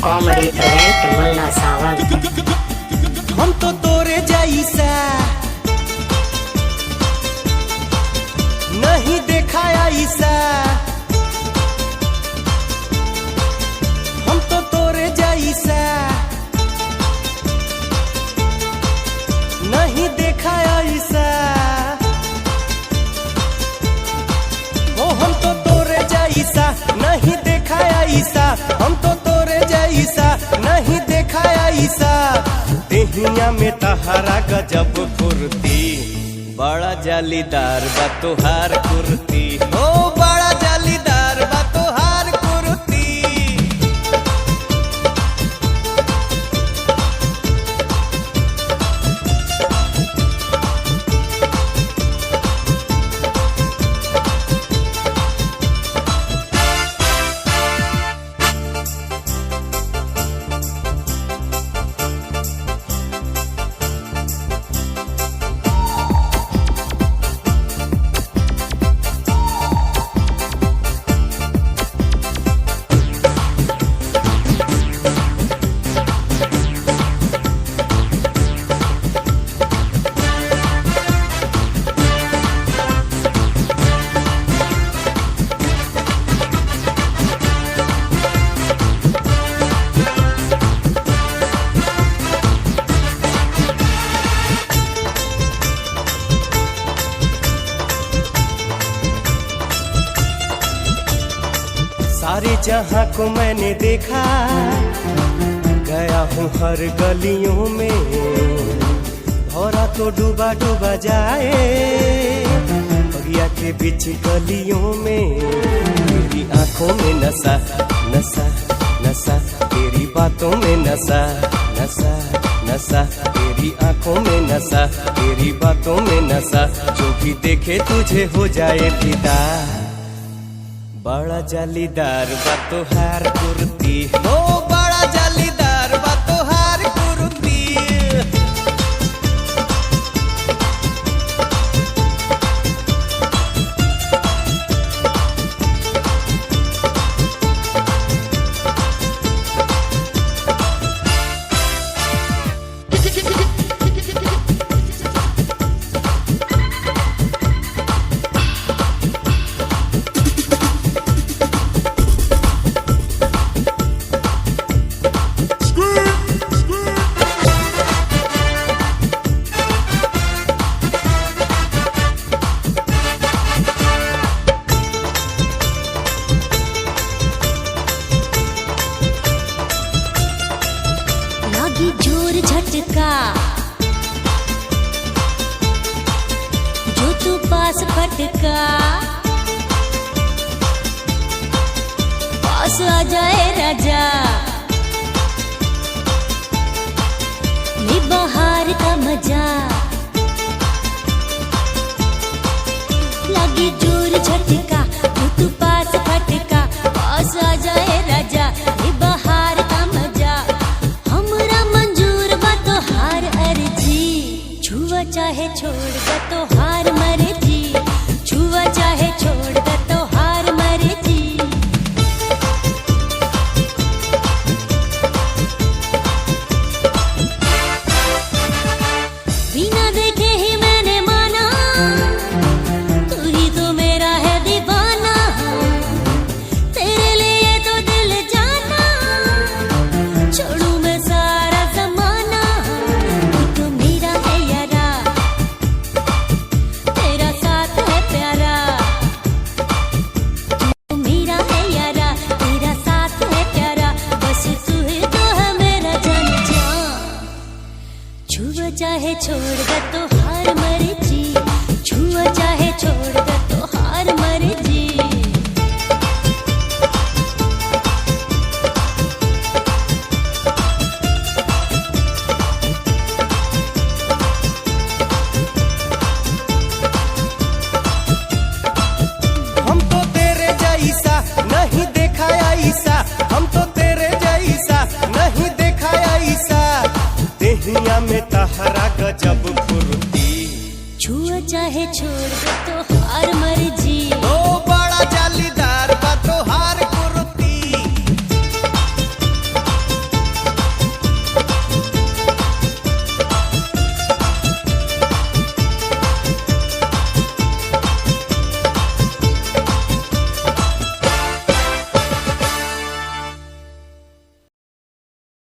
Comedy present मुन्ना सावंत। हम तो तोरे जैसा नहीं देखा ऐसा, हम तो तोरे जैसा नहीं देखा ऐसा, ओ हम तो तोरे जैसा नहीं देखा ऐसा, हम तो तोरे जैसा नहीं देखा ऐसा। देहिया में तहारा गजब फुर्ती, बड़ा जालीदार बा तोहार कुर्ती, ओ बड़ा जालीदार बा तोहार कुर्ती। सारे जहां को मैंने देखा, गया हूँ हर गलियों में, भौरा तो डूबा डूबा जाए बगिया के बीच गलियों में। तेरी आंखों में नशा नशा नशा, तेरी बातों में नशा नशा नशा, तेरी आंखों में नशा, तेरी बातों में नशा। जो भी देखे तुझे हो जाए फिदा, बड़ा जालीदार बा तोहार कुर्ती, ओ बड़ा जालीदार बा तोहार कुर्ती। जोर झटका जो तू पास फटका, पास आ जाए राजा ले बाहर का मजा। लगी जोर झटका जो तू पास फटका, पास आ जाए राजा ले बाहर का मजा। छुआ चाहे छोड़ दे तो हार मर्जी, छुआ चाहे छोड़ दे तो हार मर्जी। बिना देखे ही मैंने माना, तू ही तो मेरा है दीवाना, तेरे लिए तो दिल जाना, छोड़ू मैं सारा जमाना। तू तो मेरा है यारा, तेरा साथ है प्यारा, तू मेरा है यारा, तेरा साथ है प्यारा, बस तू ही तो है मेरा जान जान। छुआ चाहे छोड़ दे तो हार मर्जी, छुआ चाहे छोड़ दे तो हार मर्जी। हम तो तेरे जैसा नहीं देखा ऐसा, हम तो तेरे जैसा नहीं देखा ऐसा। देहिया में तहरा गजब फुर्ती, छुआ चाहे छोड़